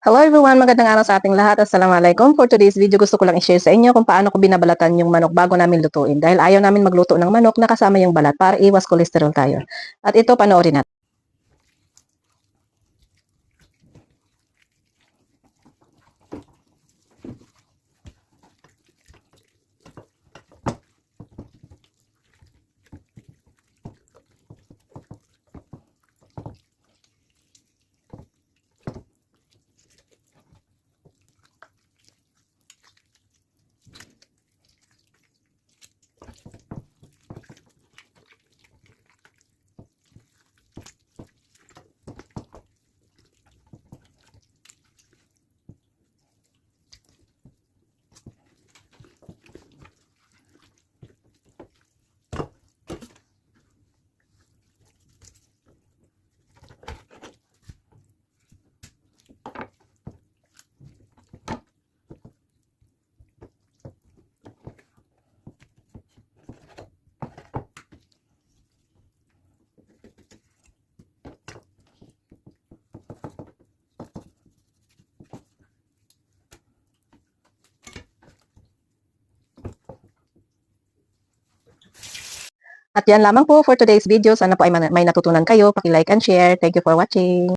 Hello everyone, magandang araw sa ating lahat. Assalamualaikum. For today's video, gusto ko lang i-share sa inyo kung paano ko binabalatan yung manok bago namin lutuin. Dahil ayaw namin magluto ng manok na kasama yung balat para iwas cholesterol tayo. At ito, panoorin natin. At yan lamang po for today's video. Sana po ay may natutunan kayo. Paki-like and share. Thank you for watching.